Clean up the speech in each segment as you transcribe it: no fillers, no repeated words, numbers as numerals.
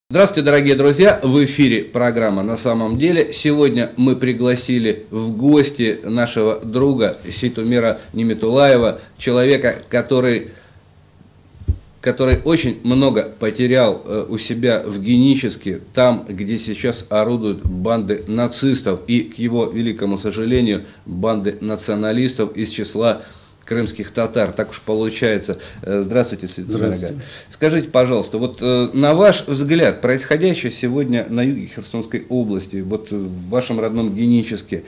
Здравствуйте, дорогие друзья! В эфире программа «На самом деле». Сегодня мы пригласили в гости нашего друга Сейтумира Ниметуллаева, человека, который очень много потерял у себя в Геническе, там, где сейчас орудуют банды нацистов и, к его великому сожалению, банды националистов из числа крымских татар. Так уж получается. Здравствуйте, Сейтумир. Скажите, пожалуйста, вот на ваш взгляд, происходящее сегодня на юге Херсонской области, вот в вашем родном Геническе,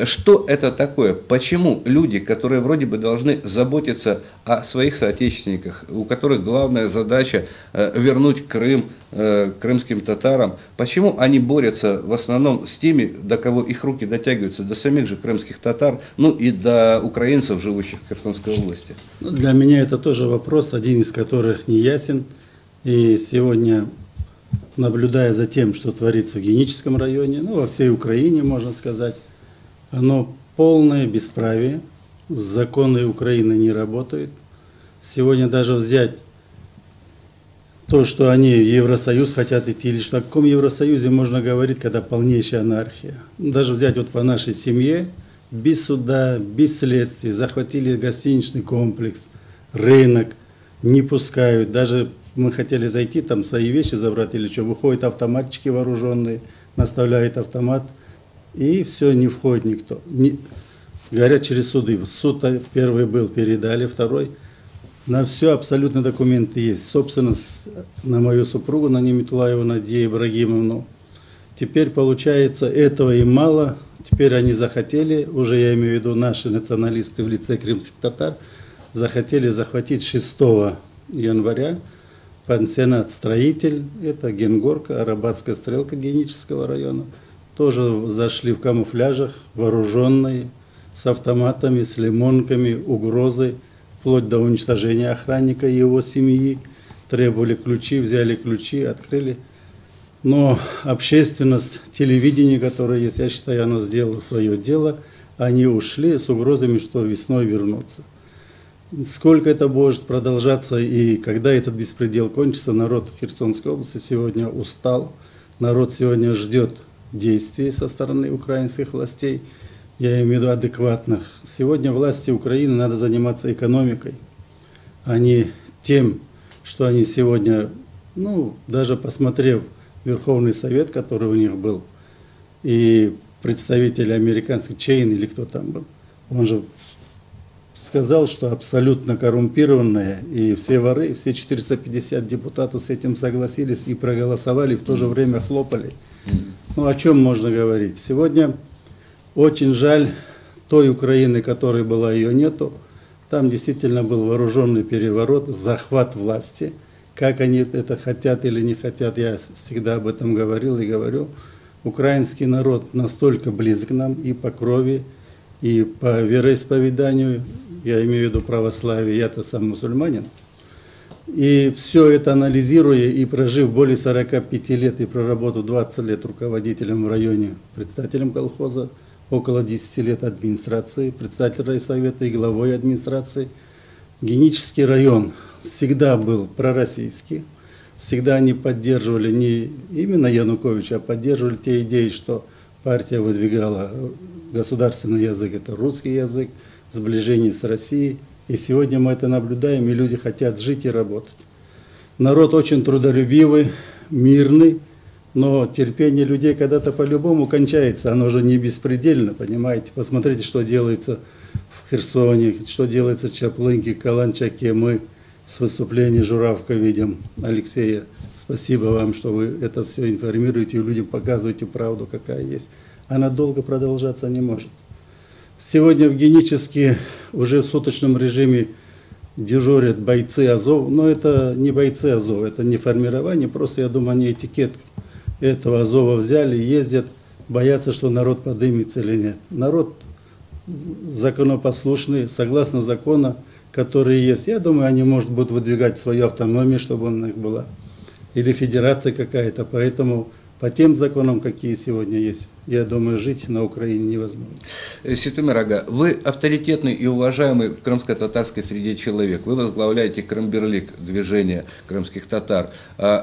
что это такое? Почему люди, которые вроде бы должны заботиться о своих соотечественниках, у которых главная задача вернуть Крым крымским татарам, почему они борются в основном с теми, до кого их руки дотягиваются, до самих же крымских татар, ну и до украинцев, живущих в Херсонской области? Для меня это тоже вопрос, один из которых не ясен. И сегодня, наблюдая за тем, что творится в Геническом районе, ну во всей Украине, можно сказать, оно полное бесправие, законы Украины не работают. Сегодня даже взять то, что они в Евросоюз хотят идти, лишь о каком Евросоюзе можно говорить, когда полнейшая анархия. Даже взять вот по нашей семье, без суда, без следствия, захватили гостиничный комплекс, рынок, не пускают. Даже мы хотели зайти, там свои вещи забрать или что, выходят автоматчики вооруженные, наставляют автомат, и все, не входит никто. Говорят через суды. Суд первый был, передали, второй. На все абсолютно документы есть. Собственно, на мою супругу, на Ниметуллаеву Надию Ибрагимовну. Теперь, получается, этого и мало. Теперь они захотели, уже я имею в виду наши националисты в лице крымских татар, захотели захватить 6 января пансионат «Строитель». Это Генгорка, Арабатская стрелка Генического района. Тоже зашли в камуфляжах, вооруженные, с автоматами, с лимонками, угрозой, вплоть до уничтожения охранника и его семьи. Требовали ключи, взяли ключи, открыли. Но общественность, телевидение, которое есть, я считаю, оно сделало свое дело. Они ушли с угрозами, что весной вернутся. Сколько это может продолжаться и когда этот беспредел кончится, народ в Херсонской области сегодня устал. Народ сегодня ждет действий со стороны украинских властей, я имею в виду адекватных. Сегодня власти Украины надо заниматься экономикой, а не тем, что они сегодня, ну, даже посмотрев Верховный Совет, который у них был, и представитель американский Чейн или кто там был, он же сказал, что абсолютно коррумпированные, и все воры, все 450 депутатов с этим согласились и проголосовали, и в то же время хлопали. Ну, о чем можно говорить? Сегодня очень жаль той Украины, которой была, ее нету. Там действительно был вооруженный переворот, захват власти. Как они это хотят или не хотят, я всегда об этом говорил и говорю. Украинский народ настолько близок к нам и по крови, и по вероисповеданию, я имею в виду православие, я-то сам мусульманин. И все это анализируя и прожив более 45 лет и проработав 20 лет руководителем в районе, председателем колхоза, около 10 лет администрации, председателем райсовета и главой администрации, Генический район всегда был пророссийский, всегда они поддерживали не именно Януковича, а поддерживали те идеи, что партия выдвигала государственный язык, это русский язык, сближение с Россией. И сегодня мы это наблюдаем, и люди хотят жить и работать. Народ очень трудолюбивый, мирный, но терпение людей когда-то по-любому кончается. Оно же не беспредельно, понимаете. Посмотрите, что делается в Херсоне, что делается в Чаплынке, Каланчаке. Мы с выступления Журавка видим. Алексея, спасибо вам, что вы это все информируете и людям показываете правду, какая есть. Она долго продолжаться не может. Сегодня в Геническе уже в суточном режиме дежурят бойцы Азов, но это не бойцы Азов, это не формирование, просто, я думаю, они этикет этого Азова взяли, ездят, боятся, что народ подымется или нет. Народ законопослушный, согласно закону, который есть. Я думаю, они, может, будут выдвигать свою автономию, чтобы у них была, или федерация какая-то, поэтому по тем законам, какие сегодня есть, я думаю, жить на Украине невозможно. Ситумир Ага, вы авторитетный и уважаемый в крымско-татарской среде человек. Вы возглавляете Крымберлик, движение крымских татар.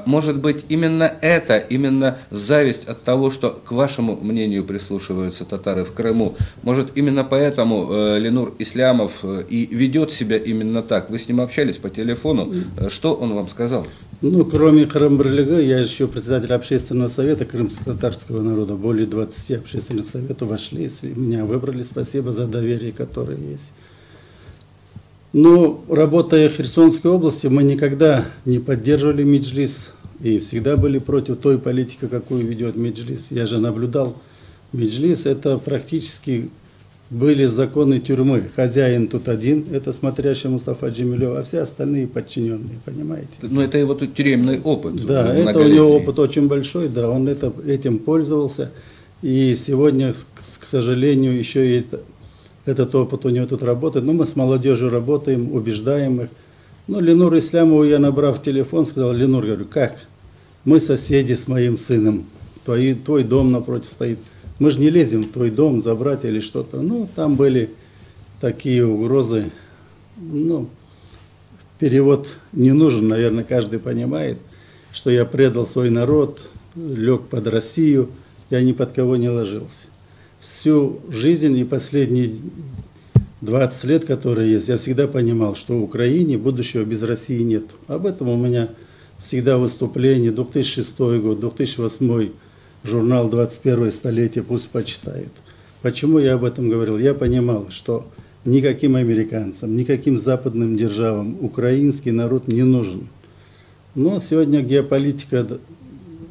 Может быть, именно зависть от того, что к вашему мнению прислушиваются татары в Крыму, может, именно поэтому Ленур Ислямов и ведет себя именно так? Вы с ним общались по телефону. Что он вам сказал? Ну, кроме Крымберлига, я еще председатель общественного совета крымско-татарского народа. Более 20 общественных советов вошли, если меня выбрали. Спасибо за доверие, которое есть. Но, работая в Херсонской области, мы никогда не поддерживали Меджлис и всегда были против той политики, какую ведет Меджлис. Я же наблюдал. Меджлис — это практически были законы тюрьмы. Хозяин тут один, это смотрящий Мустафа Джемилев, а все остальные подчиненные, понимаете? Но это его тюремный опыт. Да, это у него опыт очень большой, да, он этим пользовался. И сегодня, к сожалению, еще и этот опыт у него тут работает. Но мы с молодежью работаем, убеждаем их. Но Ленуру Ислямову я, набрав телефон, сказал: Ленур, говорю, как? Мы соседи с моим сыном, твой дом напротив стоит. Мы же не лезем в твой дом забрать или что-то. Ну, там были такие угрозы. Ну, перевод не нужен, наверное, каждый понимает, что я предал свой народ, лег под Россию, я ни под кого не ложился. Всю жизнь и последние 20 лет, которые есть, я всегда понимал, что в Украине будущего без России нет. Об этом у меня всегда выступления. 2006 год, 2008 журнал «21 столетие», пусть почитают. Почему я об этом говорил? Я понимал, что никаким американцам, никаким западным державам украинский народ не нужен. Но сегодня геополитика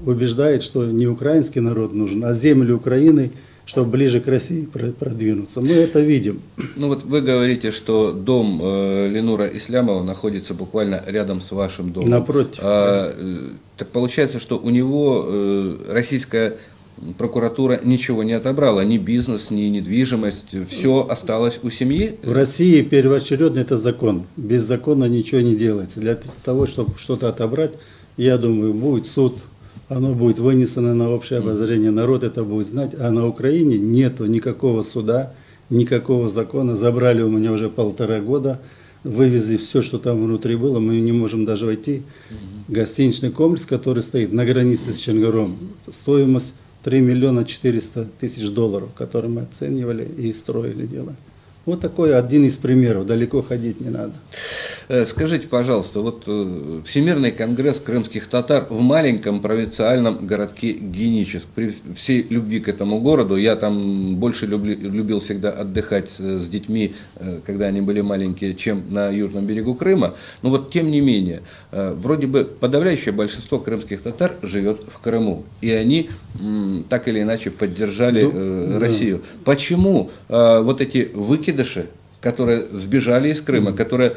убеждает, что не украинский народ нужен, а земли Украины, чтобы ближе к России продвинуться. Мы это видим. Ну вот вы говорите, что дом Ленура Ислямова находится буквально рядом с вашим домом. Напротив. Так получается, что у него российская прокуратура ничего не отобрала, ни бизнес, ни недвижимость, все осталось у семьи? В России первоочередно это закон. Без закона ничего не делается. Для того, чтобы что-то отобрать, я думаю, будет суд, оно будет вынесено на общее обозрение, народ это будет знать. А на Украине нету никакого суда, никакого закона. Забрали у меня уже 1,5 года, вывезли все, что там внутри было, мы не можем даже войти. Гостиничный комплекс, который стоит на границе с Чонгаром, стоимость 3 миллиона 400 тысяч долларов, которые мы оценивали и строили дело. Вот такой один из примеров, далеко ходить не надо. Скажите, пожалуйста, вот Всемирный конгресс крымских татар в маленьком провинциальном городке Геническ, при всей любви к этому городу, я там больше любил всегда отдыхать с детьми, когда они были маленькие, чем на южном берегу Крыма, но вот тем не менее, вроде бы подавляющее большинство крымских татар живет в Крыму, и они так или иначе поддержали Россию. Почему вот эти выкидыши, которые сбежали из Крыма, которые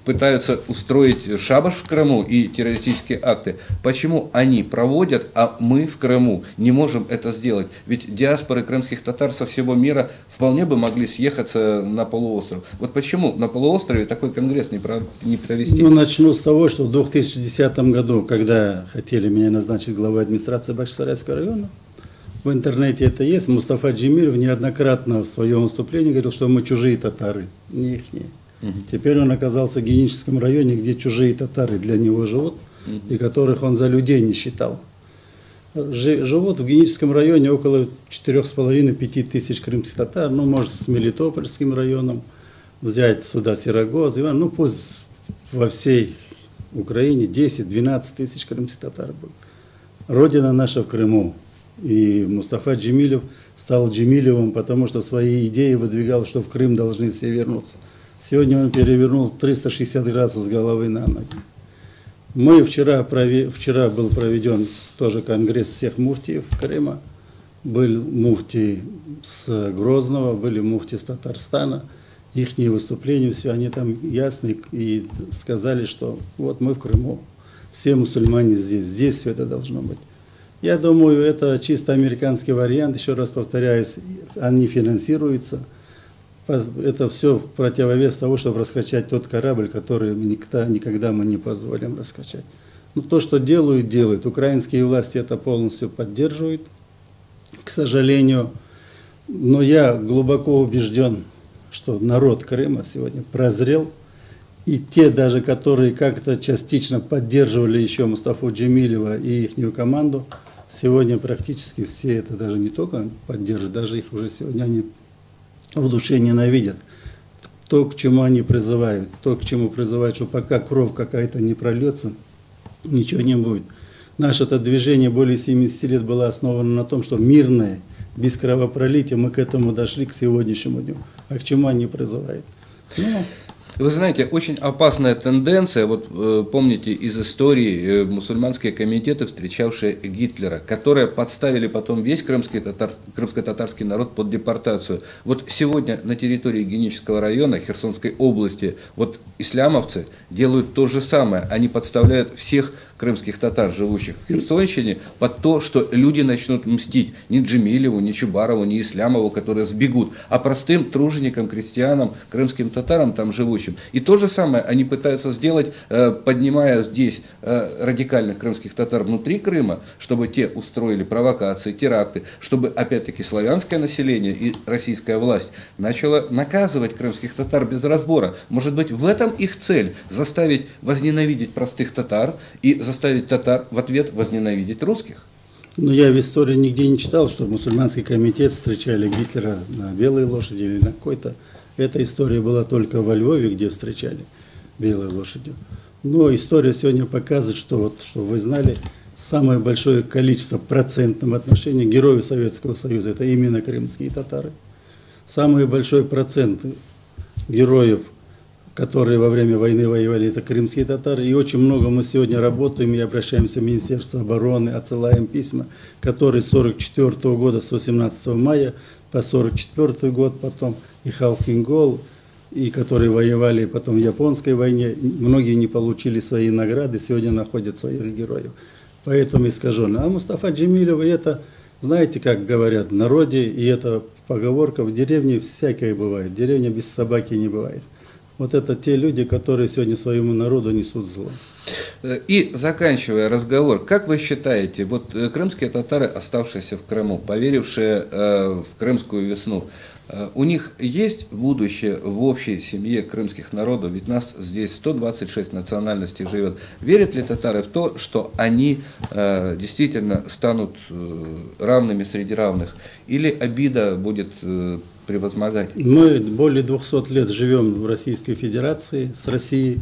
пытаются устроить шабаш в Крыму и террористические акты, почему они проводят, а мы в Крыму не можем это сделать? Ведь диаспоры крымских татар со всего мира вполне бы могли съехаться на полуостров. Вот почему на полуострове такой конгресс не провести? Ну, начну с того, что в 2010 году, когда хотели меня назначить главой администрации Бахчисарайского района, в интернете это есть, Мустафа Джемилев неоднократно в своем выступлении говорил, что мы чужие татары, не ихние. Теперь он оказался в Геническом районе, где чужие татары для него живут, и которых он за людей не считал. Живут в Геническом районе около 4,5-5 тысяч крымских татар, ну, может, с Мелитопольским районом взять сюда Сирогоз, ну, пусть во всей Украине 10-12 тысяч крымских татар было. Родина наша в Крыму. И Мустафа Джемилев стал Джемилевым, потому что свои идеи выдвигал, что в Крым должны все вернуться. Сегодня он перевернул 360 градусов с головы на ноги. Вчера был проведен тоже конгресс всех муфтиев Крыма. Был муфти с Грозного, были муфти с Татарстана. Их выступления, все, они там ясны и сказали, что вот мы в Крыму, все мусульмане здесь все это должно быть. Я думаю, это чисто американский вариант, еще раз повторяюсь, они финансируются. Это все в противовес того, чтобы раскачать тот корабль, который никогда мы не позволим раскачать. Но то, что делают. Украинские власти это полностью поддерживают. к сожалению. Но я глубоко убежден, что народ Крыма сегодня прозрел. И те даже, которые как-то частично поддерживали еще Мустафу Джемилева и их команду, сегодня практически все это даже не только поддерживают, даже их уже сегодня они в душе ненавидят. То, к чему они призывают, что пока кровь какая-то не прольется, ничего не будет. Наше это движение более 70 лет было основано на том, что мирное, без кровопролития, мы к этому дошли к сегодняшнему дню. А к чему они призывают? Вы знаете, очень опасная тенденция, вот помните из истории мусульманские комитеты, встречавшие Гитлера, которые подставили потом весь крымско-татарский народ под депортацию. Вот сегодня на территории Генического района Херсонской области вот ислямовцы делают то же самое, они подставляют всех крымских татар, живущих в Херсонщине, под то, что люди начнут мстить не Джемилеву, не Чубарову, не Ислямову, которые сбегут, а простым труженикам, крестьянам, крымским татарам там живущим. И то же самое они пытаются сделать, поднимая здесь радикальных крымских татар внутри Крыма, чтобы те устроили провокации, теракты, чтобы опять-таки славянское население и российская власть начала наказывать крымских татар без разбора. Может быть, в этом их цель – заставить возненавидеть простых татар и заставить татар в ответ возненавидеть русских? Ну, я в истории нигде не читал, что мусульманский комитет встречали Гитлера на белой лошади или на какой-то. Эта история была только во Львове, где встречали белой лошадью. Но история сегодня показывает, что, вот, что вы знали, самое большое количество в процентном отношении героев Советского Союза – это именно крымские татары. Самый большой процент героев, которые во время войны воевали, это крымские татары. И очень много мы сегодня работаем и обращаемся в Министерство обороны, отсылаем письма, которые с 1944 года, с 18 мая по 1944 год, потом и Халхингол, и которые воевали потом в Японской войне, многие не получили свои награды, сегодня находят своих героев. Поэтому искаженно. А Мустафа Джемилев, это, знаете, как говорят в народе, и это поговорка, в деревне всякое бывает, деревня без собаки не бывает. Вот это те люди, которые сегодня своему народу несут зло. И заканчивая разговор, как вы считаете, вот крымские татары, оставшиеся в Крыму, поверившие в крымскую весну, у них есть будущее в общей семье крымских народов? Ведь нас здесь 126 национальностей живет. Верят ли татары в то, что они действительно станут равными среди равных? Или обида будет превозмогать? Мы более 200 лет живем в Российской Федерации, с Россией,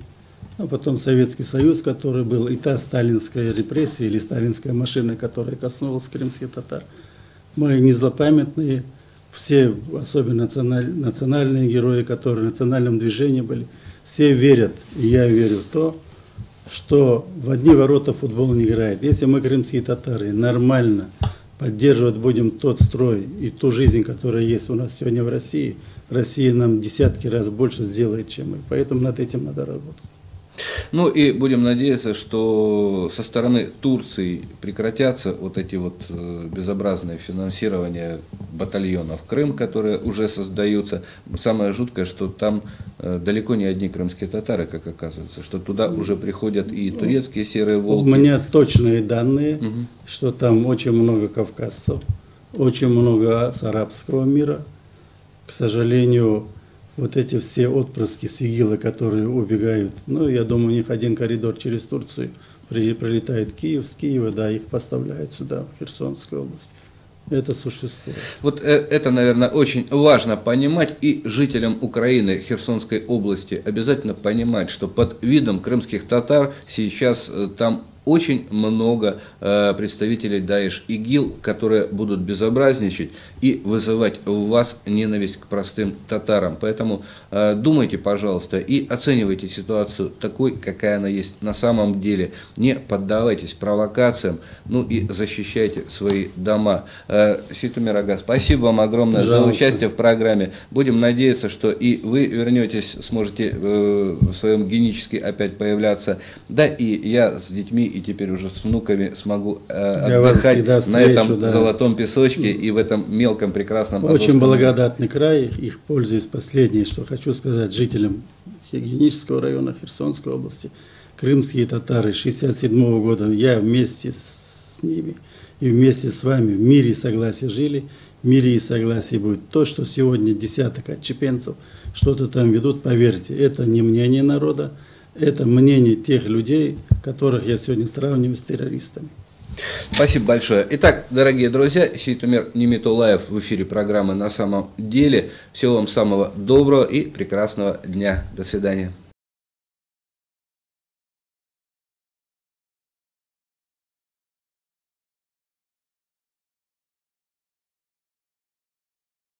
а потом Советский Союз, который был, и та сталинская репрессия или сталинская машина, которая коснулась крымских татар. Мы не злопамятные. Все, особенно национальные герои, которые в национальном движении были, все верят, и я верю в то, что в одни ворота футбол не играет. Если мы, крымские татары, нормально поддерживать будем тот строй и ту жизнь, которая есть у нас сегодня в России, Россия нам десятки раз больше сделает, чем мы. Поэтому над этим надо работать. Ну и будем надеяться, что со стороны Турции прекратятся вот эти вот безобразные финансирования батальонов Крым, которые уже создаются. Самое жуткое, что там далеко не одни крымские татары, как оказывается, что туда уже приходят и турецкие серые волки. У меня точные данные, что там очень много кавказцев, очень много с арабского мира. К сожалению, вот эти все отпрыски с ИГИЛа, которые убегают, ну, я думаю, у них один коридор через Турцию прилетает в Киев, с Киева, да, их поставляют сюда, в Херсонскую область. Это существует. Вот это, наверное, очень важно понимать, и жителям Украины, Херсонской области обязательно понимать, что под видом крымских татар сейчас там очень много представителей Даиш ИГИЛ, которые будут безобразничать и вызывать у вас ненависть к простым татарам. Поэтому думайте, пожалуйста, и оценивайте ситуацию такой, какая она есть на самом деле. Не поддавайтесь провокациям, ну и защищайте свои дома. Ситумир Ага, спасибо вам огромное за участие в программе. Будем надеяться, что и вы вернетесь, сможете в своем генически опять появляться. Да, и я с детьми и теперь уже с внуками смогу отдыхать на этом золотом песочке и в этом мелком прекрасном Очень благодатный край, их пользуясь последнее, что хочу сказать жителям Генического района Херсонской области. Крымские татары 1967 года, я вместе с ними и вместе с вами в мире и согласии жили, в мире и согласии будет. То, что сегодня десяток отщепенцев что-то там ведут, поверьте, это не мнение народа, это мнение тех людей, которых я сегодня сравниваю с террористами. Спасибо большое. Итак, дорогие друзья, Сейтумер Нимитуллаев в эфире программы «На самом деле». Всего вам самого доброго и прекрасного дня. До свидания.